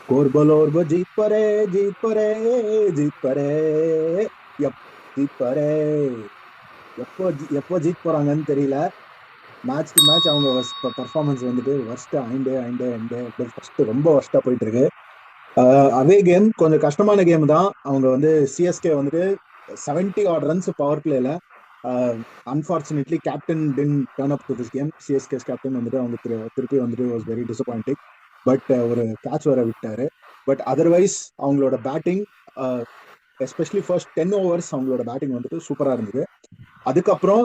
கோர்பலோர்ப ஜீத் பரே ஜீத் பரே ஜீத் பரே எப் ஜீத் பரே எப்போ ஜீத் போறாங்கன்னு தெரியல. மேட்ச் டு மேட்ச் அவங்க பர்ஃபார்மன்ஸ் வந்துட்டு ஃபர்ஸ்ட் ஐண்டே ஐண்டே ஐண்டே ஃபர்ஸ்ட் ரொம்ப ஃபர்ஸ்டா போயிட்டு இருக்கு. அவே கேம் கொஞ்சம் கஷ்டமான கேம் தான். அவங்க வந்து சிஎஸ்கே வந்துட்டு 70 ஆட் ரன்ஸ் பவர் பிளேல. Unfortunately captain didn't turn up to this game. CSK's captain வந்துட்டு அவங்க திருப்பி வந்துட்டு வாஸ் வெரி டிசப்பாயிண்டிங். பட் ஒரு கேட்ச் வர விட்டாரு. பட் அதர்வைஸ் அவங்களோட பேட்டிங், எஸ்பெஷலி ஃபர்ஸ்ட் 10 ஓவர்ஸ் அவங்களோட பேட்டிங் வந்துட்டு சூப்பரா இருந்தது. அதுக்கப்புறம்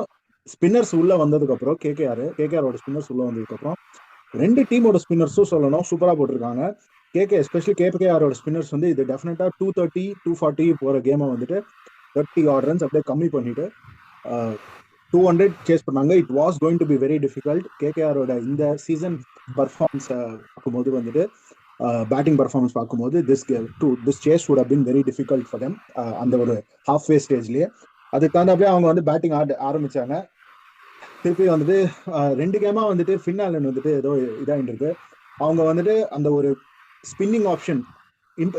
ஸ்பின்னர்ஸ் உள்ள வந்ததுக்கு அப்புறம் கேகேஆரோட ஸ்பின்னர்ஸ் உள்ள வந்ததுக்கு அப்புறம் ரெண்டு டீமோட ஸ்பின்னர்ஸும் சொல்லணும் சூப்பரா போட்டிருக்காங்க. எஸ்பெஷலி கேகேஆரோட ஸ்பின்னர்ஸ் வந்து இது டெஃபினட்டா 230 240 போற கேமை வந்துட்டு 30 ஆட் ரன்ஸ் அப்படியே கம்மி பண்ணிட்டு 200 சேஸ் பண்ணாங்க. It was going to be very difficult. கேகேஆரோட இந்த சீசன் பர்ஃபார்மன்ஸ் பார்க்கும்போது வந்துட்டு பேட்டிங் பர்ஃபார்மன்ஸ் பார்க்கும்போது this chase would have been very difficult for them அந்த ஒரு ஹாஃப் வே ஸ்டேஜ்லயே. அதுக்கு தகுந்தாப்பே அவங்க வந்து பேட்டிங் ஆரம்பிச்சாங்க. திருப்பி வந்துட்டு ரெண்டு கேமா வந்துட்டு ஃபின்னாலன் வந்துட்டு ஏதோ இதாகிட்டு இருக்கு. அவங்க வந்துட்டு அந்த ஒரு ஸ்பின்னிங் ஆப்ஷன்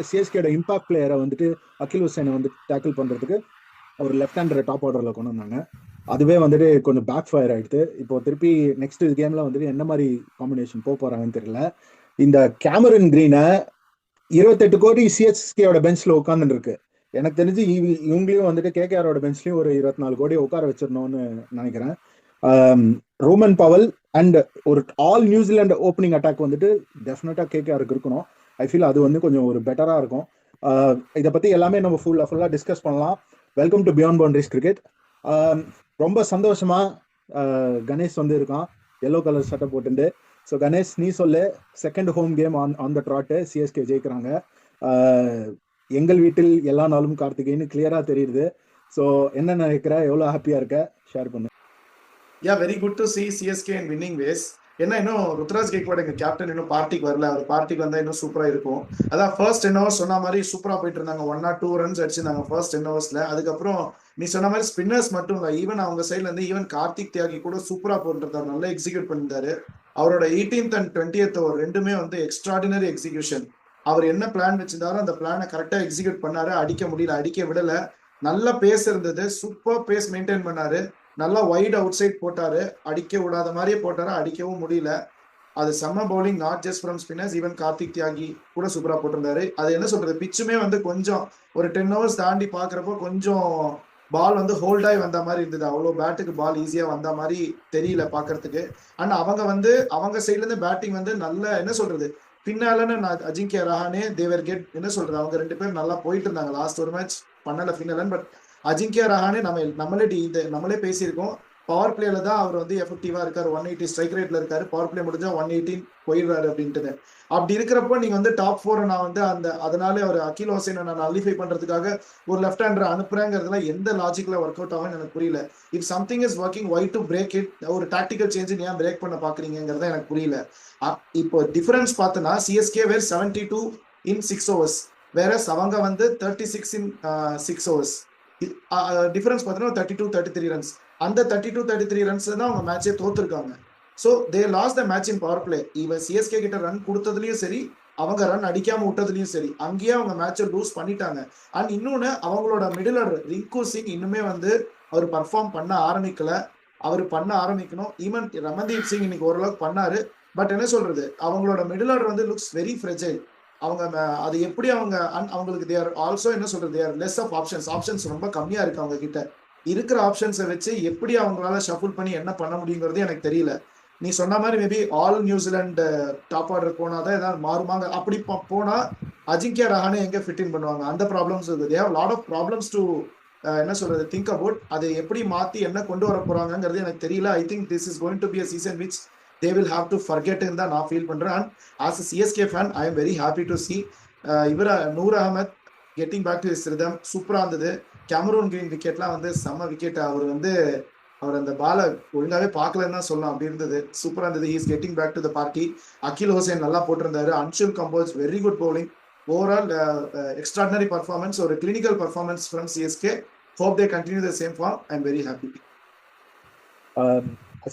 சிஎஸ்கேட இம்பாக்ட் பிளேயரை வந்துட்டு அகில் ஹுசைனை வந்து டேக்கிள் பண்றதுக்கு ஒரு லெஃப்ட் ஹேண்டரை டாப் ஆர்டர்ல கொண்டு வந்தாங்க. அதுவே வந்துட்டு கொஞ்சம் பேக் ஃபயர் ஆயிடுது. இப்போ திருப்பி நெக்ஸ்ட் கேம்ல வந்துட்டு என்ன மாதிரி காம்பினேஷன் போறாங்கன்னு தெரியல. இந்த கேமரன் கிரீனை 28 கோடி சிஎஸ்கேயோட பெஞ்ச்ல உட்காந்துட்டு இருக்கு. எனக்கு தெரிஞ்சு இவங்களையும் வந்துட்டு கேகேஆரோட பெஞ்ச்லயும் ஒரு 24 கோடி உட்கார வச்சிடணும்னு நினைக்கிறேன். ரோமன் பவல் அண்ட் ஒரு ஆல் நியூசிலாந்து ஓப்பனிங் அட்டாக் வந்துட்டு டெஃபினட்டா கேகேஆருக்கு இருக்கணும். ஐ ஃபீல் அது வந்து கொஞ்சம் ஒரு பெட்டரா இருக்கும். இதை பத்தி எல்லாமே நம்ம ஃபுல்லா டிஸ்கஸ் பண்ணலாம். Welcome to beyond boundaries cricket. ரொம்ப சந்தோஷமா கணேஷ் வந்து இருக்கான் எல்லோ கலர் சட்டை போட்டுட்டு. ஸோ கணேஷ், நீ சொல்லு, second home game on the trot, CSK ஜெயிக்கிறாங்க. எங்கள் வீட்டில் எல்லா நாளும் கார்த்திகைன்னு கிளியரா தெரியுது. ஸோ என்ன நினைக்கிற, எவ்வளோ ஹாப்பியா இருக்க, ஷேர் பண்ணு. Yeah very good to see CSK in winning ways. ஏன்னா இன்னும் ருத்ராஜ் கேக்வாட் எங்க கேப்டன் இன்னும் பார்ட்டிக்கு வரல. அவர் பார்ட்டிக்கு வந்தா இன்னும் சூப்பரா இருக்கும். அதான் ஃபர்ஸ்ட் 10 ஓவர்ஸ் சொன்ன மாதிரி சூப்பரா போயிட்டு இருந்தாங்க. 1 or 2 ரன்ஸ் அடிச்சிருந்தாங்க ஃபர்ஸ்ட் 10 ஓவர்ஸ்ல. அதுக்கப்புறம் நீ சொன்ன மாதிரி ஸ்பின்னர்ஸ் மட்டும் இல்லை, ஈவன் அவங்க சைட்ல இருந்து ஈவன் கார்த்திக் தியாகி கூட சூப்பரா போட்டுருந்தாரு, நல்லா எக்ஸிக்யூட் பண்ணியிருந்தாரு. அவரோட 18th and 20th ஓவர் ரெண்டுமே வந்து எக்ஸ்ட்ராடினரி எக்ஸிகியூஷன். அவர் என்ன பிளான் வச்சிருந்தாரோ அந்த பிளானை கரெக்டா எக்ஸிக்யூட் பண்ணாரு. அடிக்க முடியல, அடிக்க விடல. நல்ல பேஸ் இருந்தது, சூப்பர் பேஸ் மெயின்டைன் பண்ணாரு. நல்லா வைட் அவுட் சைட் போட்டாரு, அடிக்க விடாத மாதிரியே போட்டாரு, அடிக்கவும் முடியல. அது செம்ம bowling, not just from spinners, even Karthik தியாகி கூட சூப்பரா போட்டிருந்தாரு. அது என்ன சொல்றது, பிச்சுமே வந்து கொஞ்சம் ஒரு 10 ஓவர்ஸ் தாண்டி பாக்குறப்போ கொஞ்சம் பால் வந்து ஹோல்டாகி வந்த மாதிரி இருந்தது. அவ்வளோ பேட்டுக்கு பால் ஈஸியா வந்த மாதிரி தெரியல பாக்குறதுக்கு. ஆனா அவங்க வந்து அவங்க சைட்ல இருந்து பேட்டிங் வந்து நல்ல என்ன சொல்றது, பின்னாலன்னு அஜிங்கிய ரஹானே தேவர் கெட் என்ன சொல்றது, அவங்க ரெண்டு பேரும் நல்லா போயிட்டு இருந்தாங்க. லாஸ்ட் ஒரு மேட்ச் பண்ணல பின்னாலன், பட் அஜிங்கியா ரஹானே நம்மளே பேசியிருக்கோம். பவர் பிளேல தான் அவர் வந்து எஃபெக்டிவா இருக்காரு. 180 ஸ்ட்ரைக் ரேட்ல இருக்காரு. பவர் பிளே முடிஞ்சா 118 போயிடுறாரு அப்படின்ட்டு. அப்படி இருக்கிறப்போ நீங்க வந்து டாப் 4 நான் வந்து அதனால அவர் அகில் ஹுசைனை நான் அலிஃபை பண்றதுக்காக ஒரு லெஃப்ட் ஹேண்டர் அனுப்புறேங்கிறதுல எந்த லாஜிக்ல ஒர்க் அவுட் ஆகும்னு எனக்கு புரியல. If something is working, why to break it? ஒரு டாக்டிக்கல் சேஞ்ச் ஏன் பிரேக் பண்ண பாக்குறீங்கிறத எனக்கு புரியல. இப்போ டிஃபரன்ஸ் பார்த்தனா சிஎஸ்கே வேர் 72 in 6 overs, வேற அவங்க வந்து 36 in 6 overs. டிஃபரன்ஸ் பார்த்தீங்கன்னா 32-33 ரன்ஸ். அந்த 32-33 ரன்ஸ் தான் அவங்க மேட்சே தோத்துருக்காங்க. So they lost the match in power play. இவன் சிஎஸ்கே கிட்ட ரன் கொடுத்ததுலயும் சரி, அவங்க ரன் அடிக்காம விட்டதுலயும் சரி, அங்கேயே அவங்க மேட்சை லூஸ் பண்ணிட்டாங்க. அண்ட் இன்னொன்னு, அவங்களோட மிடில் ஆர்டர் ரிங்கு சிங் இன்னுமே வந்து அவர் பர்ஃபார்ம் பண்ண ஆரம்பிக்கல. அவர் பண்ண ஆரம்பிக்கணும். ஈவன் ரமன்தீப் சிங் இன்னைக்கு ஓரளவுக்கு பண்ணாரு. பட் என்ன சொல்றது, அவங்களோட மிடில் ஆர்டர் வந்து லுக்ஸ் வெரி ஃப்ரெஜைல். அவங்க அது எப்படி அவங்களுக்கு தேர் ஆல்சோ என்ன சொல்றது, தேர் லெஸ் ஆஃப் ஆப்ஷன்ஸ் ரொம்ப கம்மியா இருக்கு அவங்க கிட்ட. இருக்கிற ஆப்ஷன்ஸை வச்சு எப்படி அவங்களால ஷஃபிள் பண்ணி என்ன பண்ண முடியுங்கிறது எனக்கு தெரியல. நீ சொன்ன மாதிரி maybe all New Zealand top order போனாதான் ஏதாவது மாறுமாங்க. அப்படி போனா அஜிங்கியா ரஹானே எங்க ஃபிட் இன் பண்ணுவாங்க? அந்த ப்ராப்ளம்ஸ் இருக்கு. They have lot of problems to என்ன சொல்றது, திங்க் அபவுட். அதை எப்படி மாத்தி என்ன கொண்டு வர போறாங்கிறது எனக்கு தெரியல. I think this is going to be a season which they will have to forget in தான் நான் ஃபீல் பண்றேன். And as a CSK fan I am very happy to see இவர Noor Ahmad getting back to his rhythm. சூப்பரா இருந்தது. Cameron green விக்கெட்லாம் வந்து செம்ம wicket. அவர் அந்த பாலை ஒழுங்காவே பார்க்கலன்னு தான் சொல்லலாம், அப்படி இருந்தது. சூப்பரா இருந்தது. He is getting back to the party. Akeal Hosein நல்லா போட்டிருந்தாரு. Anshul Kamboj very good bowling. Overall extraordinary performance, ஒரு clinical performance from CSK. Hope they continue the same form. I am very happy.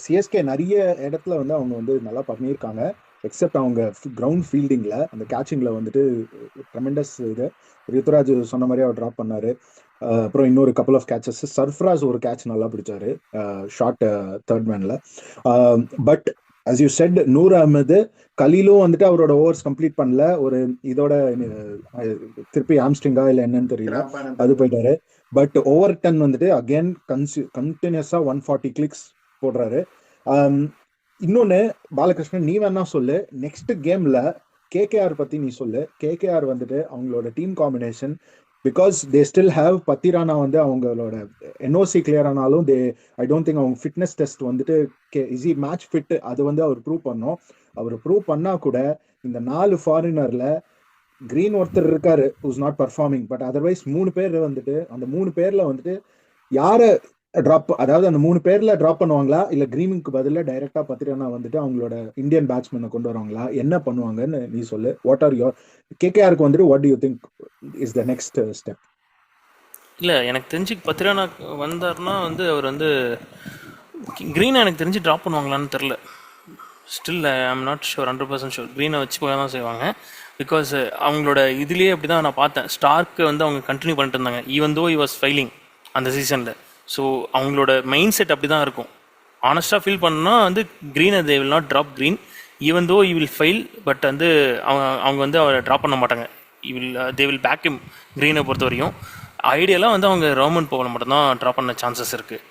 CSK நிறைய இடத்துல வந்து அவங்க வந்து நல்லா பண்ணியிருக்காங்க. எக்ஸப்ட் அவங்க கிரவுண்ட் ஃபீல்டிங்ல அந்த கேட்சிங்ல வந்துட்டு ட்ரெமெண்டஸ் இது. ருத்துராஜ் சொன்ன மாதிரி அவர் ட்ராப் பண்ணாரு. அப்புறம் இன்னொரு கப்பல் ஆஃப் கேட்சஸ், சர்ஃப்ராஸ் ஒரு கேட்ச் நல்லா பிடிச்சாரு ஷார்ட் தேர்ட் மேன்ல. But as you said, Noor Ahmad கலீலும் வந்துட்டு அவரோட ஓவர்ஸ் கம்ப்ளீட் பண்ணல. ஒரு இதோட திருப்பி ஆம்ஸ்ட்ரிங்கா இல்லை என்னன்னு தெரியல, அது போயிட்டாரு. பட் ஓவர் 10 வந்துட்டு அகேன் கண்டினியூஸா 140 கிளிக்ஸ் போடுறாரு. இன்னொன்னு பாலகிருஷ்ணன், நீ வேணா சொல்லு, நெக்ஸ்ட் கேம்ல கேகேஆர் பத்தி நீ சொல்லு. கேகேஆர் வந்துட்டு அவங்களோட team combination, because they still have Pathirana வந்து அவங்களோட என்ஓசி கிளியர் ஆனாலும் ஐ டோன்ட் திங்க் அவங்க ஃபிட்னஸ் டெஸ்ட் வந்துட்டு இஸ் இ மேட்ச் ஃபிட், அது வந்து அவர் ப்ரூவ் பண்ணோம். அவர் ப்ரூவ் பண்ணா கூட இந்த 4 ஃபாரினர்ல கிரீன் ஒருத்தர் இருக்காரு who's not performing. But otherwise 3 பேர் வந்துட்டு, அந்த 3 பேர்ல வந்துட்டு யார ட்ராப், அதாவது அந்த 3 பேர்ல ட்ராப் பண்ணுவாங்களா இல்ல கிரீனுக்கு பதிலாக டைரக்டா பத்திரானா வந்துட்டு அவங்களோட இந்தியன் பேட்ஸ்மேனை கொண்டு வருவாங்களா, என்ன பண்ணுவாங்கன்னு நீ சொல்லு. வாட் ஆர் யோர் கேகேஆருக்கு வந்துட்டு what do you think is the next step? இல்லை, எனக்கு தெரிஞ்சு பத்திரானா வந்தார்னா வந்து அவர் வந்து க்ரீனை எனக்கு தெரிஞ்சு ட்ராப் பண்ணுவாங்களான்னு தெரில. Still I am not sure, 100% sure. க்ரீனை வச்சு போய் தான் செய்வாங்க. பிகாஸ் அவங்களோட இதுலேயே அப்படி தான் நான் பார்த்தேன். ஸ்டார்க்கு வந்து அவங்க கண்டினியூ பண்ணிட்டு இருந்தாங்க even though he was failing அந்த சீசனில். ஸோ அவங்களோட மைண்ட் செட் அப்படி தான் இருக்கும். ஆனஸ்ட்டாக ஃபீல் பண்ணால் வந்து க்ரீனை they will not drop Green even though he will fail. But வந்து அவங்க வந்து அவரை ட்ராப் பண்ண மாட்டாங்க. They will back him. க்ரீனை பொறுத்த வரையும் ஐடியெல்லாம் வந்து அவங்க ரோமன் போகல மட்டும்தான் ட்ராப் பண்ண சான்சஸ் இருக்குது.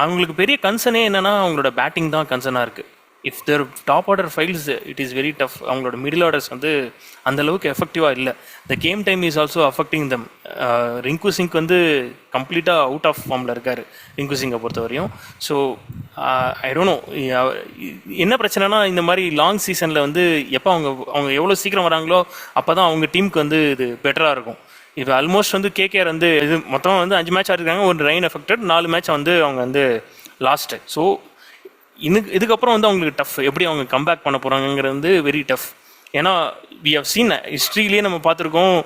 அவங்களுக்கு பெரிய கன்சர்னே என்னென்னா அவங்களோட பேட்டிங் தான் கன்சர்னாக இருக்குது. If their top order fails it is very tough. அவங்களோட மிடில் ஆர்டர்ஸ் வந்து அந்தளவுக்கு எஃபெக்டிவாக இல்லை. The game time is also affecting them. Rinku Singh வந்து கம்ப்ளீட்டாக அவுட் ஆஃப் ஃபார்மில் இருக்கார் ரிங்கு சிங்கை பொறுத்த வரையும். ஸோ ஐ டோன்ட் நோ என்ன பிரச்சனைனா, இந்த மாதிரி லாங் சீசனில் வந்து எப்போ அவங்க எவ்வளோ சீக்கிரம் வராங்களோ அப்போ தான் அவங்க டீமுக்கு வந்து இது பெட்டராக இருக்கும். இப்போ ஆல்மோஸ்ட் வந்து கேகேஆர் வந்து இது மொத்தம் வந்து 5 மேட்ச் ஆடிருக்காங்க, ஒரு ரெயின் எஃபெக்டட் 4 மேட்ச் வந்து அவங்க வந்து லாஸ்ட்டு. ஸோ இதுக்கப்புறம் வந்து அவங்களுக்கு டஃப். எப்படி அவங்க கம்பேக் பண்ண போகிறாங்கிறது வந்து வெரி டஃப். ஏன்னா வி ஹவ் சீன் ஹிஸ்ட்ரியிலேயே நம்ம பார்த்துருக்கோம்,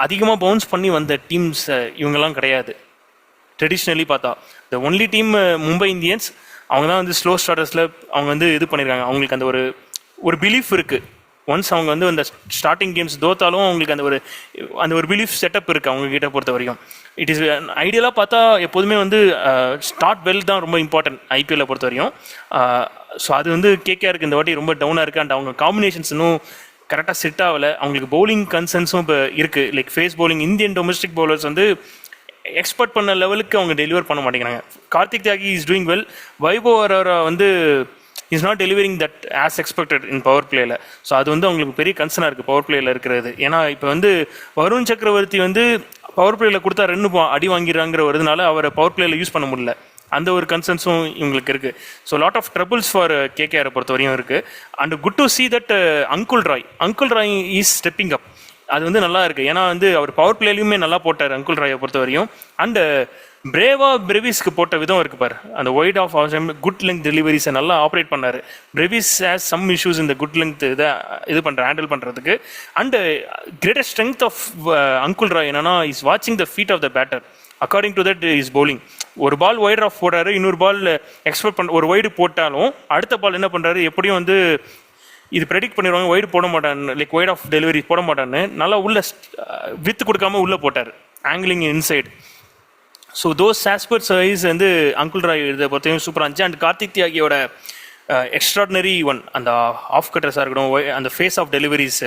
அதிகமாக பவுன்ஸ் பண்ணி வந்த டீம்ஸ் இவங்கெல்லாம் கிடையாது. ட்ரெடிஷ்னலி பார்த்தா the only team Mumbai Indians. அவங்க தான் வந்து ஸ்லோ ஸ்டார்டர்ஸில் அவங்க வந்து இது பண்ணியிருக்காங்க. அவங்களுக்கு அந்த ஒரு பிலீஃப் இருக்குது. ஒன்ஸ் அவங்க வந்து அந்த ஸ்டார்டிங் கேம்ஸ் தோத்தாலும் அவங்களுக்கு அந்த ஒரு பிலீஃப் செட்டப் இருக்குது அவங்கக்கிட்ட பொறுத்த வரைக்கும். இட் இஸ் ஐடியலாக பார்த்தா எப்போதுமே வந்து ஸ்டார்ட் வெல் தான் ரொம்ப இம்பார்ட்டன்ட் ஐபிஎல்லை பொறுத்த வரையும். ஸோ அது வந்து கேகேஆருக்கு இந்த வாட்டி ரொம்ப டவுனாக இருக்குது. அண்ட் அவங்க காம்பினேஷன்ஸ் இன்னும் கரெக்டாக செட் ஆகலை. அவங்களுக்கு பவுலிங் கன்சர்ன்ஸும் இப்போ இருக்குது. Like pace bowling Indian domestic bowlers வந்து எக்ஸ்பெக்ட் பண்ண லெவலுக்கு அவங்க டெலிவர் பண்ண மாட்டேங்கிறாங்க. Kartik Tyagi is doing well. Vaibhav Arora வந்து is not delivering that as expected in power பிளேயில். ஸோ அது வந்து அவங்களுக்கு பெரிய கன்சர்னாக இருக்குது பவர் பிளேயில் இருக்கிறது. ஏன்னா இப்போ வந்து வருண் சக்கரவர்த்தி வந்து பவர் பிளேயில் கொடுத்தா 2 அடி வாங்கிறாங்கிற வருதுனால அவரை பவர் பிளேயில் யூஸ் பண்ண முடியல. அந்த ஒரு கன்சர்ன்ஸும் இவங்களுக்கு இருக்குது. So lot of troubles for கேகேஆரை பொறுத்த வரையும் இருக்குது. And good to see that Anukul Roy is stepping up. அது வந்து நல்லா இருக்குது. ஏன்னா வந்து அவர் பவர் பிளேலையுமே நல்லா போட்டார் அங்குல் ராயை பொறுத்த வரையும். அண்டு பிரெவிஸ்க்கு போட்ட விதம் இருக்கு பாரு, அந்த ஒயிட் ஆஃப் குட் லெங்க் டெலிவரிஸை நல்லா ஆப்ரேட் பண்ணார். பிரெவிஸ் ஹேஸ் சம் இஷ்யூஸ் இந்த குட் லெங்க் ஹேண்டில் பண்ணுறதுக்கு. And greatest strength of Anukul Roy என்னன்னா இஸ் வாட்சிங் the feet of the batter. According to that is bowling. ஒரு பால் ஒயிட் ஆஃப் போடுறாரு, இன்னொரு பால் எக்ஸ்பெக்ட் பண்ண ஒரு ஒயிடு போட்டாலும் அடுத்த பால் என்ன பண்ணுறாரு, எப்படியும் வந்து இது ப்ரெடிக்ட் பண்ணிடுவாங்க, ஒயிடு போட மாட்டான்னு, லைக் ஒயிட் ஆஃப் டெலிவரி போட மாட்டான்னு நல்லா உள்ள வித்து கொடுக்காம உள்ளே போட்டார், angling inside. So those aspects wise வந்து அங்குல் ராய் இதை பொறுத்தவரைக்கும் சூப்பராக இருந்துச்சு. அண்ட் கார்த்திக் தியாகியோட எக்ஸ்ட்ராடினரி அந்த ஆஃப் கட்டர்ஸாக இருக்கட்டும், அந்த ஃபேஸ் ஆஃப் டெலிவரிஸ்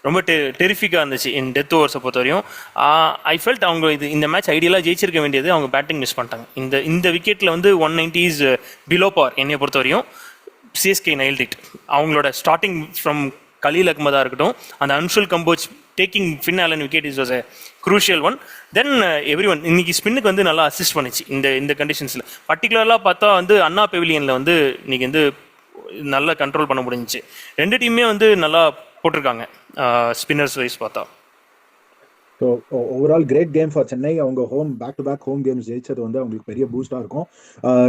ரொம்ப டெரிஃபிக்காக இருந்துச்சு இன் டெத் ஓவர்ஸை பொறுத்த வரையும். ஐ ஃபெல்ட் அவங்க இந்த மேட்ச் ஐடியலாக ஜெயிச்சிருக்க வேண்டியது, அவங்க பேட்டிங் மிஸ் பண்ணிட்டாங்க. இந்த விக்கெட்டில் வந்து 190 இஸ் பிலோ பார் என்னையை பொறுத்த வரையும். CSK nailed it. அவங்களோட ஸ்டார்டிங் ஃப்ரம் கலீல் அகமதாக இருக்கட்டும், அந்த Anshul Kamboj taking Finn Allen wicket is was a crucial one. Then every one இன்னைக்கு ஸ்பின்னுக்கு வந்து நல்லா அசிஸ்ட் பண்ணிச்சு இந்த கண்டிஷன்ஸில். பர்டிகுலராக பார்த்தா வந்து அண்ணா பெவிலியனில் வந்து இன்னைக்கு வந்து நல்லா கண்ட்ரோல் பண்ண முடிஞ்சிச்சு. 2 டீமே வந்து நல்லா போட்டிருக்காங்க ஸ்பின்னர்ஸ் வைஸ் பார்த்தா. So overall great game for Chennai. அவங்க back to back home games ஜெயிச்சது வந்து அவங்களுக்கு பெரிய பூஸ்டாக இருக்கும்.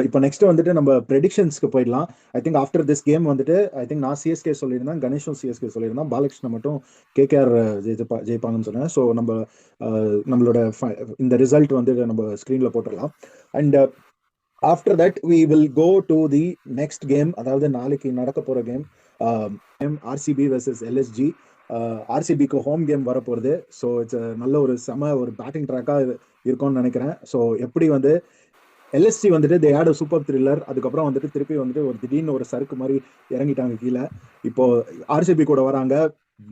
இப்போ நெக்ஸ்ட் வந்துட்டு நம்ம ப்ரெடிக்ஷன்ஸ்க்கு போயிடலாம். I think after this game வந்துட்டு ஐ திங்க் நான் சிஎஸ்கே சொல்லியிருந்தேன், கணேஷும் சிஎஸ்கே சொல்லியிருந்தேன், பாலகிருஷ்ணன் மட்டும் கேகேஆர் ஜெயிப்பாங்கன்னு சொன்னேன். ஸோ நம்மளோட இந்த ரிசல்ட் வந்து நம்ம ஸ்க்ரீனில் போட்டுடலாம். And after that we will go to the next game, அதாவது நாளைக்கு நடக்க போகிற கேம். RCB versus LSG. ஆர்சிபிக்கு ஹோம் கேம் வரப்போகுது. ஸோ இட்ஸ் நல்ல ஒரு ஒரு பேட்டிங் ட்ராக்காக இருக்கும்னு நினைக்கிறேன். ஸோ எப்படி வந்து எல்எஸ்சி வந்துட்டு தே ஹேட் சூப்பர் த்ரில்லர், அதுக்கப்புறம் வந்துட்டு திருப்பி வந்துட்டு ஒரு திடீர்னு ஒரு சறுக்கு மாதிரி இறங்கிட்டாங்க கீழே. இப்போ ஆர்சிபி கூட வராங்க,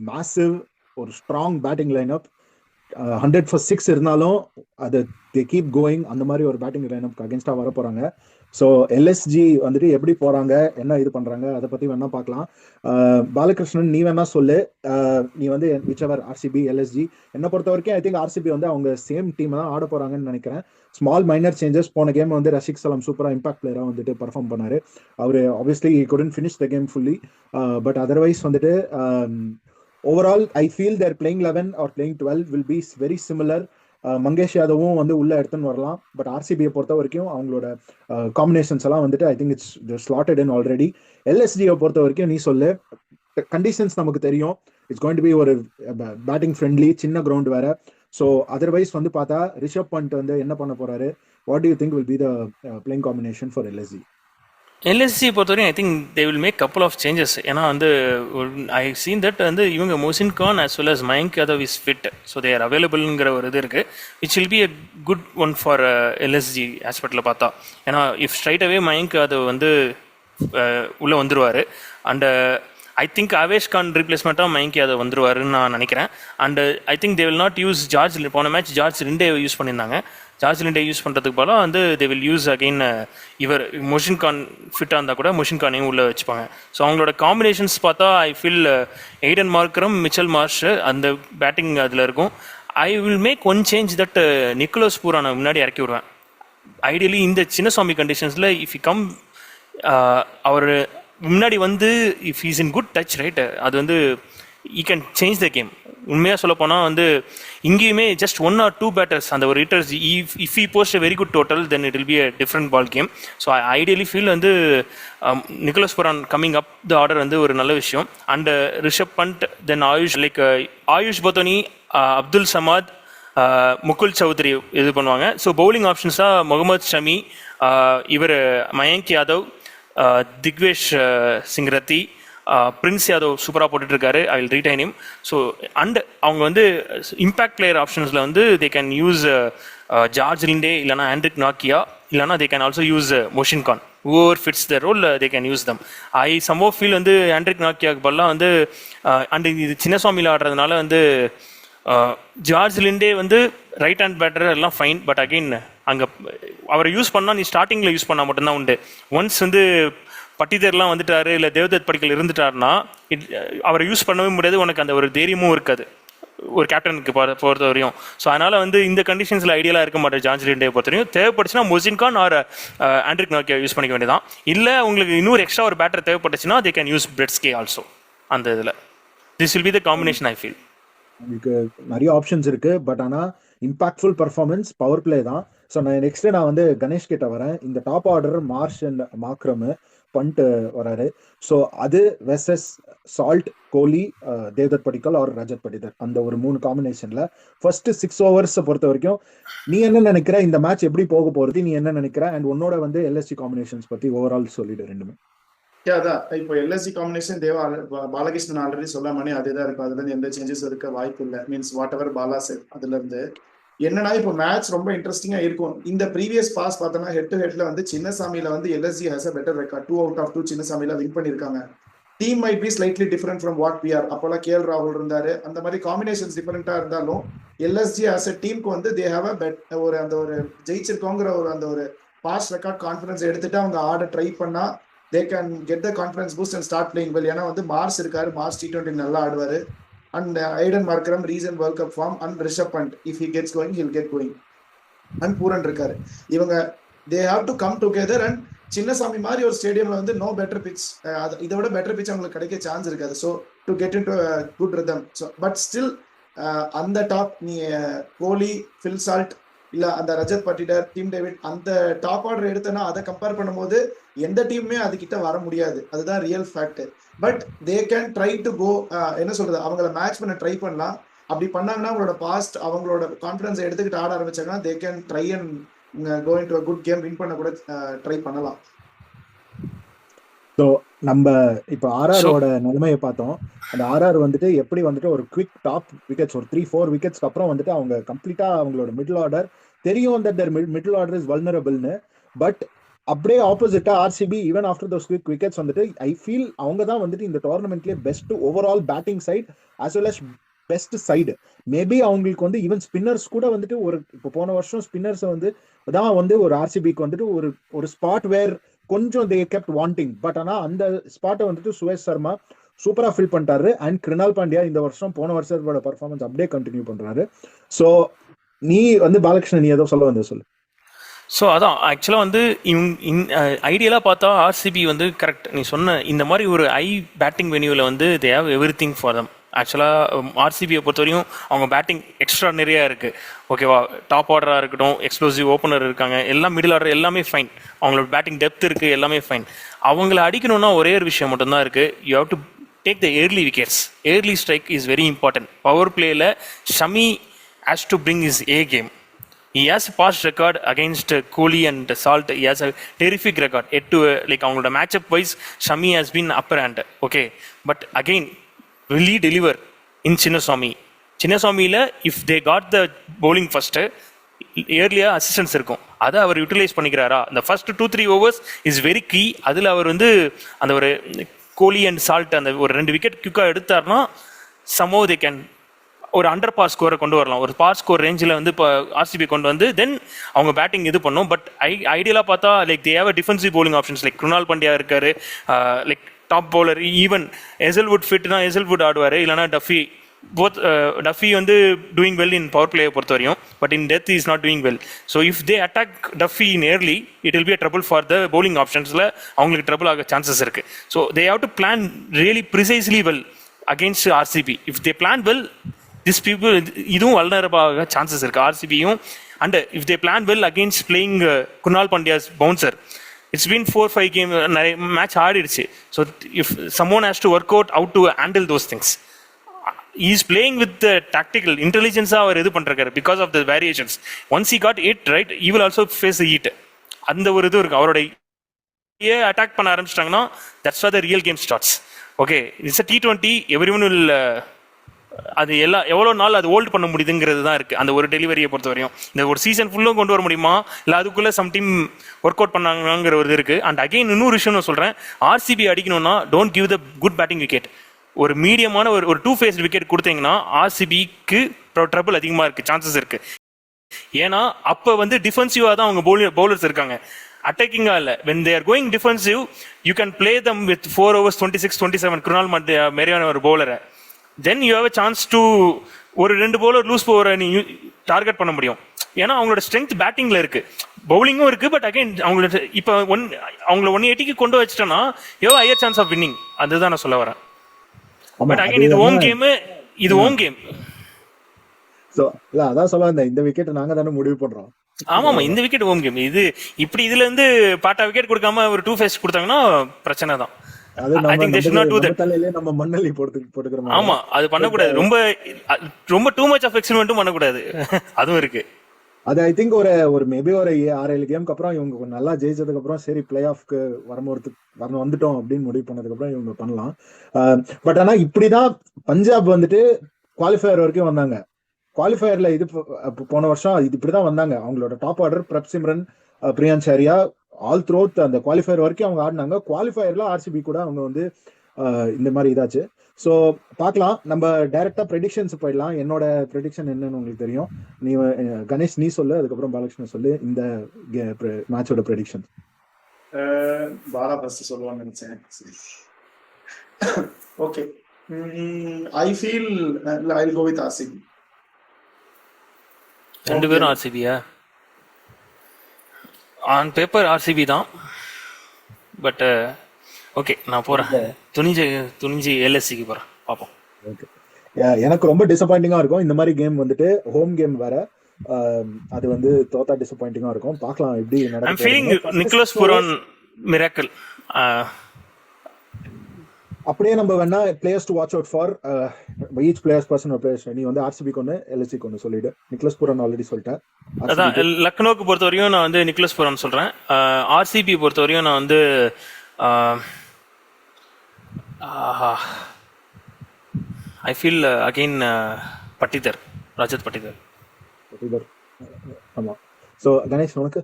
மேசிவ் ஒரு ஸ்ட்ராங் பேட்டிங் லைனப், 100 for 6 இருந்தாலும் அது தே கீப் கோயிங், அந்த மாதிரி ஒரு பேட்டிங் லைனப்க்கு அகேன்ஸ்டா வர போறாங்க. ஸோ எல்எஸ்ஜி வந்துட்டு எப்படி போறாங்க, என்ன இது பண்றாங்க, அதை பத்தி வேணா பார்க்கலாம். பாலகிருஷ்ணன், நீ வேணா சொல்லு. நீ வந்து விச்சவர் ஆர்சிபி எல்எஸ்ஜி, என்னை பொறுத்த வரைக்கும் ஐ திங்க் ஆர்சிபி வந்து அவங்க சேம் டீம் தான் ஆட போறாங்கன்னு நினைக்கிறேன். Small minor changes. போன கேம் வந்து ரஷிக் சலாம் சூப்பரா இம்பாக்ட் பிளேயரா வந்துட்டு பர்ஃபார்ம் பண்ணாரு. அவரு obviously couldn't finish the game fully, but otherwise வந்துட்டு overall I feel their playing 11 or playing 12 will be very similar. Mangesh யாதவும் வந்து உள்ள எடுத்துன்னு வரலாம். பட் ஆர்சிபியை பொறுத்த வரைக்கும் அவங்களோட காம்பினேஷன்ஸ் எல்லாம் வந்துட்டு I think it's slotted in already. எல்எஸ்டியை பொறுத்த வரைக்கும் நீ சொல்லு. கண்டிஷன்ஸ் நமக்கு தெரியும், இட்ஸ் கோயிங் டு பி ஒரு பேட்டிங் ஃப்ரெண்ட்லி, சின்ன கிரவுண்ட் வேற. ஸோ அதர்வைஸ் வந்து பார்த்தா ரிஷப் பண்ட் வந்து என்ன பண்ண போறாரு? What do you think will be the playing combination for LSG? LSG பொறுத்தவரைக்கும் I think they will make couple of changes. ஏன்னா வந்து ஐ சீன் தட் வந்து இவங்க Mohsin Khan as well as Mayank Yadav is fit, so they are அவைலபிள்ங்கிற ஒரு இது இருக்குது. Which will be a good one for LSG ஆஸ்பெக்டில் பார்த்தா. ஏன்னா if straight away Mayank Yadav வந்து உள்ளே வந்துடுவார். And I think Avesh Khan ரீப்ளேஸ்மெண்ட்டாக மயங்க் யாதவ் வந்துருவாருன்னு நான் நினைக்கிறேன். And I think they will not use George. போன மேட்ச் ஜார்ஜ் லிண்டே யூஸ் பண்ணியிருந்தாங்க. ஜார்ஜ் லிண்டே யூஸ் பண்ணுறதுக்கு போல வந்து தே வில் யூஸ் அகெயின் இவர் மொஷின் கான் ஃபிட்டாக இருந்தால் கூட மொஷின் கானையும் உள்ளே வச்சுப்பாங்க. ஸோ அவங்களோட காம்பினேஷன்ஸ் பார்த்தா I feel Aiden Markram, Mitchell Marsh அந்த பேட்டிங் அதில் இருக்கும். I will make one change that Nicholas பூரானை முன்னாடி இறக்கி விடுவேன். ஐடியலி இந்த சின்னசாமி கண்டிஷன்ஸில் இஃப் யூ கம் அவர் முன்னாடி வந்து if is in good touch right, அது வந்து you can change the game. உண்மையாக சொல்ல போனால் வந்து இங்கேயுமே ஜஸ்ட் 1 or 2 பேட்டர்ஸ் அந்த ஒரு hitters if he post very good total then it will be a different ball game. So ideally feel வந்து Nicholas Pooran coming up the order வந்து ஒரு நல்ல விஷயம். And Rishabh Pant, then Ayush, like Ayush Badoni, Abdul Samad, Mukul Choudhary இது பண்ணுவாங்க. ஸோ பவுலிங் ஆப்ஷன்ஸாக முகமது ஷமி, இவர் மயங்க் யாதவ், திக்வேஷ் சிங் ரத்தி, பிரின்ஸ் யாதவ் சூப்பராக போட்டுட்ருக்காரு. I will retain him. So and அவங்க வந்து இம்பேக்ட் பிளேயர் ஆப்ஷன்ஸில் வந்து they can use George Linde, இல்லைனா ஆண்ட்ரிக் நாக்கியா, இல்லைனா they can also use Mohsin Khan. whoever fits the role they can use them. I somehow feel வந்து ஆண்ட்ரிக் நாக்கியாக்கு பதிலாக வந்து அண்ட் இது சின்னசாமியில் ஆடுறதுனால வந்து ஜார்ஜ் லிண்டே வந்து ரைட் ஹேண்ட் பேட்டர் எல்லாம் ஃபைன். பட் அகெயின் அங்கே அவரை யூஸ் பண்ணால் நீ ஸ்டார்டிங்கில் யூஸ் பண்ணால் மட்டும்தான் உண்டு. ஒன்ஸ் வந்து பட்டிதர்லாம் வந்துட்டாரு, இல்லை தேவதத் படிக்கல் இருந்துட்டாருன்னா அவரை யூஸ் பண்ணவே முடியாது. உனக்கு அந்த ஒரு தைரியமும் இருக்காது ஒரு கேப்டனுக்கு பொறுத்த வரையும். ஸோ அதனால் வந்து இந்த கண்டிஷன்ஸில் ஐடியலாக இருக்க மாட்டேன் ஜார்ஜ் லிண்டே பொறுத்த வரையும். தேவைப்பட்டுச்சுன்னா மொசின் கான் ஆர் ஆண்ட்ரிக் நாக்கியா யூஸ் பண்ணிக்க வேண்டியதான். இல்லை உங்களுக்கு இன்னொரு எக்ஸ்ட்ரா ஒரு பேட்டர் தேவைப்பட்டுச்சுன்னா they can use Breetzke also. அந்த இதில் this will be the combination I feel. உங்களுக்கு நிறைய ஆப்ஷன்ஸ் இருக்கு, பட் ஆனால் இம்பாக்ட்ஃபுல் பர்ஃபார்மன்ஸ் பவர் பிளே தான். ஸோ நான் வந்து கணேஷ் கிட்ட வரேன். இந்த top order Marsh and Markram Pant வராரு. ஸோ அது versus Salt, Kohli, Devdutt Padikkal or Rajat Patidar, அந்த ஒரு 3 காம்பினேஷன்ல ஃபர்ஸ்ட் 6 overs பொறுத்த வரைக்கும் நீ என்ன நினைக்கிற? இந்த மேட்ச் எப்படி போக போறது, நீ என்ன நினைக்கிற? அண்ட் உன்னோட வந்து எல்எஸ்சி காம்பினேஷன்ஸ் பத்தி ஓவரால் சொல்லிடு ரெண்டுமே. அதான் இப்போ எல்எஸ்சி காம்பினேஷன் தேவா பாலகிருஷ்ணன் ஆல்ரெடி சொல்ல மணி அதேதான் இருக்கும். அதுல இருந்து எந்த சேஞ்சஸ் இருக்க வாய்ப்பு இல்லை. Means whatever Bala said. அதுல இருந்து என்னன்னா இப்போ மேட்ச் ரொம்ப இன்ட்ரெஸ்டிங்கா இருக்கும். இந்த ப்ரீவியஸ் பாஸ் பார்த்தோம்னா ஹெட் டு ஹெட்ல வந்து சின்னசாமியில வந்து LSG has a better record. 2 out of 2 சின்னசாமியில வின் பண்ணிருக்காங்க. Team might be slightly different from what we are. அப்போலாம் கேஎல் ராகுல் இருந்தாரு. அந்த மாதிரி காம்பினேஷன்ஸ் டிஃபரெண்டா இருந்தாலும் எல்எஸ்ஜி ஆஸ் அ டீமுக்கு வந்து தே ஹேவ் அ ஒரு அந்த ஒரு ஜெயிச்சிருக்கோங்கிற ஒரு அந்த ஒரு பாஸ் ரெக்கார்ட் கான்ஃபிடன்ஸ் எடுத்துட்டு அவங்க ஆட ட்ரை பண்ணா they can get the confidence boost and start playing well. ஏன்னா வந்து மார்ஸ் இருக்காரு, மார்ஸ் T20 நல்லா ஆடுவாரு. And Aiden Markram recent world cup form. And Rishabh Pant if he gets going he'll get going. And Pooran இருக்காரு. இவங்க they have to come together. And Chinnaswamy மாதிரி ஒரு ஸ்டேடியம்ல வந்து நோ பெட்டர் பிச், இதை விட பெட்டர் பிச் அவங்களுக்கு கிடைக்க சான்ஸ் இருக்காது. So to get in to good rhythm. So but still அந்த டாப் நீ கோலி, ஃபில் சால்ட், இல்ல அந்த ரஜத் பட்டிடர், டீம் டேவிட் அந்த டாப் ஆர்டர் எடுத்தனா அதை கம்பேர் பண்ணும்போது எந்த டீமுமே அது கிட்ட வர முடியாது. அதுதான் real fact. But they can try to go, என்ன சொல்றது, அவங்கள மேட்ச் பண்ண ட்ரை பண்ணலாம். அப்படி பண்ணாங்கன்னா அவங்களோட பாஸ்ட் அவங்களோட கான்ஃபிடன்ஸ் எடுத்துக்கிட்டு ஆட ஆரம்பிச்சாங்கன்னா they can try and go into a good game, win பண்ண கூட ட்ரை பண்ணலாம். ஸோ நம்ம இப்போ ஸோ ஆர்ஆரோட நிலைமையை பார்த்தோம். அந்த ஆர்ஆர் வந்துட்டு எப்படி வந்துட்டு ஒரு குவிக் டாப் விக்கெட்ஸ் ஒரு 3-4 விக்கெட்ஸ்க்கு அப்புறம் வந்துட்டு அவங்க கம்ப்ளீட்டா அவங்களோட மிடில் ஆர்டர் தெரியும் that their middle order is வல்னரபிள்னு. பட் அப்படியே ஆப்போசிட்டா RCB even after those quick wickets வந்துட்டு ஐ ஃபீல் அவங்க தான் வந்துட்டு இந்த டோர்னமெண்ட்லேயே best overall batting side as well as best side. Maybe அவங்களுக்கு வந்து ஈவன் ஸ்பின்னர்ஸ் கூட வந்துட்டு ஒரு இப்போ போன வருஷம் ஸ்பின்னர்ஸ் வந்து தான் வந்து ஒரு ஆர்சிபிக்கு வந்துட்டு ஒரு ஒரு ஸ்பாட் வேர் கொஞ்சம் தே கெப்ட் வாண்டிங். பட் ஆனா அந்த ஸ்பாட்டை வந்துட்டு சுரேஷ் சர்மா சூப்பரா ஃபில் பண்ணிட்டாரு. அண்ட் கிருணால் பாண்டியா இந்த வருஷம் போன வருஷத்தோட பர்ஃபார்மன்ஸ் அப்படியே கண்டினியூ பண்றாரு. ஸோ நீ வந்து பாலகிருஷ்ணன் நீ ஏதோ சொல்ல வந்து சொல்லு. ஸோ அதான் ஆக்சுவலாக வந்து ஐடியலாக பார்த்தா ஆர்சிபி வந்து கரெக்ட் நீ சொன்ன இந்த மாதிரி ஒரு பேட்டிங் வென்யூவில் வந்து they have every thing for them. ஆக்சுவலாக ஆர்சிபியை பொறுத்தவரையும் அவங்க பேட்டிங் எக்ஸ்ட்ரா நிறையா இருக்குது. ஓகேவா, டாப் ஆர்டராக இருக்கட்டும், எக்ஸ்ப்ளோசிவ் ஓப்பனர் இருக்காங்க, எல்லாம் மிடில் ஆர்டர் எல்லாமே ஃபைன். அவங்களோட பேட்டிங் டெப்த் இருக்குது, எல்லாமே ஃபைன். அவங்கள அடிக்கணும்னா ஒரே ஒரு விஷயம் மட்டும்தான் இருக்குது. You have to take the early wickets. Early strike is very important. Power பிளேயில் Shami has to bring is a game. He has a past record against Kohli and Salt. He has a terrific record. Like அவங்களோட matchup wise, Shami has been upper hand. Okay, but again, will he deliver in Chinnaswamy? Chinnaswamyல if they got the bowling first, earlier assistance இருக்கும். அதை அவர் utilise பண்ணிக்கிறாரா? இந்த first 2-3 overs is very key. அதில் அவர் வந்து அந்த ஒரு கோலி அண்ட் சால்ட் அந்த ஒரு 2 விக்கெட் குயிக்காக எடுத்தார்னா somehow they can ஒரு அண்டர் பார் ஸ்கோரை கொண்டு வரலாம். ஒரு பார் ஸ்கோர் ரேஞ்சில் வந்து இப்போ ஆர்சிபி கொண்டு வந்து தென் அவங்க பேட்டிங் இது பண்ணும். பட் ஐடியலாக பார்த்தா like they have defensive bowling options. Like Krunal Pandya இருக்காரு, லைக் டாப் பவுலர். ஈவன் எசல்வுட் ஃபிட்னா எசல்வுட் ஆடுவார், இல்லைனா டஃபி. டஃபி வந்து டூயிங் வெல் இன் பவர் பிளேயை பொறுத்த வரையும், but in death is not doing well. So if they attack Duffy in early it will be a trouble for the bowling ஆப்ஷன்ஸில். அவங்களுக்கு trouble ஆக chances இருக்குது. So they have to plan really precisely well against RCB. If they plan well this people இதுவும் வல்னரபிளாக chances இருக்குது ஆர்சிபியும். And if they plan well against playing Krunal Pandya's bouncer, it's been 4-5 game நிறைய match ஆடிடுச்சு. So if someone has to work out out to handle those things. Is playing with tactical இன்டெலிஜென்ஸாக அவர் இது பண்ணுறாரு because of the variations. Once he got it right he will also face heat. அந்த ஒரு இது இருக்குது. அவரோட அட்டாக் பண்ண ஆரம்பிச்சிட்டாங்கன்னா that's what the real game starts. Okay, it's a T20. Every one will அது எல்லாம் எவ்வளோ நாள் அது ஹோல்ட் பண்ண முடியுதுங்கிறது தான் இருக்குது. அந்த ஒரு டெலிவரியை பொறுத்த வரையும் இந்த ஒரு சீசன் ஃபுல்லும் கொண்டு வர முடியுமா, இல்லை அதுக்குள்ளே சம் டீம் ஒர்க் அவுட் பண்ணாங்கிற ஒரு இது இருக்குது. அண்ட் அகெயின் இன்னொரு விஷயம் நான் சொல்கிறேன், ஆர்சிபி அடிக்கணும்னா don't give the good batting wicket. ஒரு மீடியமான ஒரு 2 ஃபேஸ்ட் விக்கெட் கொடுத்தீங்கன்னா ஆர்சிபிக்கு ட்ரபிள் அதிகமாக இருக்குது, சான்சஸ் இருக்குது. ஏன்னா அப்போ வந்து டிஃபென்சிவாக தான் அவங்க பவுலர்ஸ் இருக்காங்க, அட்டாக்கிங்கா இல்லை. When they are going defensive you can play them with 4 overs 26-27 Krunal மாதிரியான ஒரு பவுலரை. Then you have a chance to ஒரு 2 bowler லூஸ் பவரை நீ டார்கெட் பண்ண முடியும். ஏன்னா அவங்களோட ஸ்ட்ரென்த் பேட்டிங்ல இருக்கு, பவுலிங்கும் இருக்கு. பட் அகைன் அவங்களோட இப்போ அவங்கள 180க்கு கொண்டு வச்சிட்டோன்னா you higher chance of winning. அதுதான் நான் சொல்ல வரேன். பட் அகைன் இது ஹோம் கேம், இது ஹோம் கேம். சோ இல்ல அதான் சொல்ல வந்தேன், இந்த விக்கெட் நாங்க தானே முடிவு பண்றோம். ஆமாமா, இந்த விக்கெட் ஹோம் கேம். இது இப்படி இதுல இருந்து பாட்டா விக்கெட் கொடுக்காம ஒரு 2 ஃபேஸ் கொடுத்தாங்கன்னா பிரச்சனை தான். நம்ம மண்ணலி போட்டுக்கிறோம். ஆமா, அது பண்ணக்கூடாது. ரொம்ப டூ மச் ஆஃப் எக்ஸ்பெரிமெண்ட்டும் பண்ணக்கூடாது. அதுவும் இருக்கு. அது ஐ திங்க் ஒரு மேபி ஒரு 6-7 கேமுக்கு அப்புறம் இவங்க நல்லா ஜெயிச்சதுக்கு அப்புறம் சரி பிளே ஆஃப்க்கு வந்துட்டோம் அப்படின்னு முடிவு பண்ணதுக்கு அப்புறம் இவங்க பண்ணலாம். பட் ஆனா இப்படிதான் பஞ்சாப் வந்துட்டு குவாலிஃபயர் வரைக்கும் வந்தாங்க. குவாலிஃபயர்ல இது போன வருஷம் இது இப்படிதான் வந்தாங்க. அவங்களோட டாப் ஆர்டர் பிரப்சிம்ரன், பிரியான்சாரியா ஆல் த்ரோத் அந்த குவாலிஃபயர் வரைக்கும் அவங்க ஆடினாங்க. குவாலிஃபயர்ல ஆர்சிபி கூட அவங்க வந்து இந்த மாதிரி இதாச்சு. ஸோ பார்க்கலாம். நம்ம டைரக்டா ப்ரெடிக்ஷன்ஸ் போயிடலாம். என்னோட ப்ரெடிக்ஷன் என்னன்னு உங்களுக்கு தெரியும். நீ கணேஷ் நீ சொல்லு, அதுக்கப்புறம் பாலகிருஷ்ணன் சொல்லு இந்த மேட்சோட ப்ரெடிக்ஷன். பாலா ஃபர்ஸ்ட் சொல்லுவான்னு நினைச்சேன். Okay, I feel I will go with RCB. ரெண்டு பேரும் ஆர்சிபியா? ஆன் பேப்பர் ஆர்சிபி தான். பட் ஓகே, நான் போறேன். துணிஞ்சு எல்எஸ்சிக்கு போறேன். பார்ப்போம். ஓகே, எனக்கு ரொம்ப டிசப்பாயிண்டிங்கா இருக்கும் இந்த மாதிரி கேம் வந்துட்டு. ஹோம் கேம் வேற, அது வந்து தோத்தா டிசப்பாயிண்டிங்கா இருக்கும். பார்க்கலாம் எப்படி நடக்கும். I'm feeling Nicholas Pooran miracle. அப்படியே நம்ம வேணா players to watch out for each players personal players. நீ வந்து ஆர்சிபி கொண்டு எல்எஸ்சி கொண்டு சொல்லிடு. நிக்கோலஸ் புரான் ஆல்ரெடி சொல்லிட்டேன். அதான் லக்னோக்கு பொறுத்த வரையும் நான் வந்து நிக்கோலஸ் புரான் சொல்றேன். ஆர்சிபி பொறுத்த வரையும் நான் வந்து I feel again Patidar, Rajat Patidar. ஆமா. ஸோ கணேஷ் உனக்கு?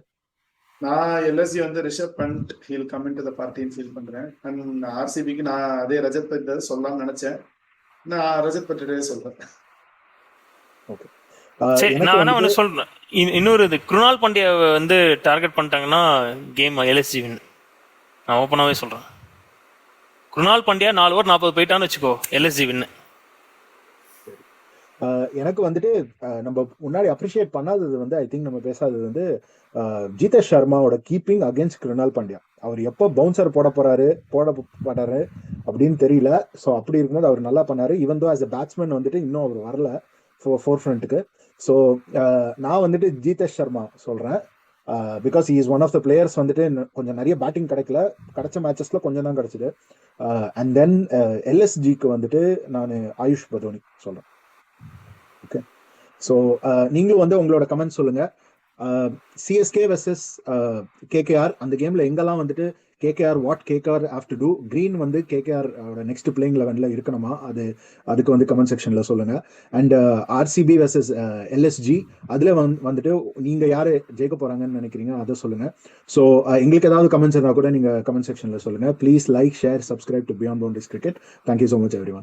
நான் எல்எஸ்ஜி வந்து Rishabh Pant he'll come in to the பார்ட்டின்னு ஃபீல் பண்றேன். அண்ட் ஆர்சிபிக்கு நான் அதே ரஜத் பட்டிதார் சொல்லலாம்னு நினைச்சேன். நான் ரஜத் பட்டிதாரே சொல்றேன். ஓகே. சரி, நான் வேணா ஒன்று சொல்றேன். இன்னொரு இது குருணால் பாண்டியாவை வந்து டார்கெட் பண்ணிட்டாங்கன்னா கேம் எல்எஸ்ஜி வின். நான் ஓப்பனாகவே சொல்றேன். குருணால் பாண்டியா 4 ஓவர் 40 போயிட்டான்னு வச்சுக்கோ, எல்எஸ்ஜி வின்னு. எனக்கு வந்துட்டு நம்ம முன்னாடி அப்ரிஷியேட் பண்ணாதது வந்து ஐ திங்க் நம்ம பேசாதது வந்து ஜிதேஷ் சர்மாவோட கீப்பிங் அகேன்ஸ்ட் குருணால் பாண்டியா. அவர் எப்போ பவுன்சர் போட போறாரு அப்படின்னு தெரியல. ஸோ அப்படி இருக்கும்போது அவர் நல்லா பண்ணாரு. Even though as a batsman வந்துட்டு இன்னும் அவர் வரல ஃபோர் ஃப்ரண்ட்டுக்கு. ஸோ நான் வந்துட்டு ஜிதேஷ் சர்மா சொல்றேன். Because he is one of the players வந்துட்டு கொஞ்சம் நிறைய பேட்டிங் கிடைக்கல, கிடைச்ச மேட்சஸ்ல கொஞ்சம் தான் கிடைச்சது. அண்ட் தென் எல்எஸ்ஜிக்கு வந்துட்டு நான் ஆயுஷ் பதோனி சொல்றேன். ஓகே. ஸோ நீங்களும் வந்து உங்களோட கமெண்ட் சொல்லுங்க. சிஎஸ்கே வெர்சஸ் கேகேஆர் அந்த கேம்ல எங்கெல்லாம் வந்துட்டு KKR what KKR have to do, Green வந்து கேகேஆர் நெக்ஸ்ட் பிளேயிங் 11ல இருக்கணுமா, அதுக்கு வந்து கமெண்ட் செக்ஷன்ல சொல்லுங்க. அண்ட் ஆர்சிபி வெர்சஸ் எல்எஸ்ஜி அதுல வந்துட்டு நீங்க யாரு ஜெயிக்க போறாங்கன்னு நினைக்கிறீங்க அதை சொல்லுங்க. ஸோ எங்களுக்கு ஏதாவது கமெண்ட்ஸ் இருந்தால் கூட நீங்க கமெண்ட் செக்ஷன்ல சொல்லுங்க. Please like, share, subscribe to beyond boundaries cricket. Thank you so much everyone.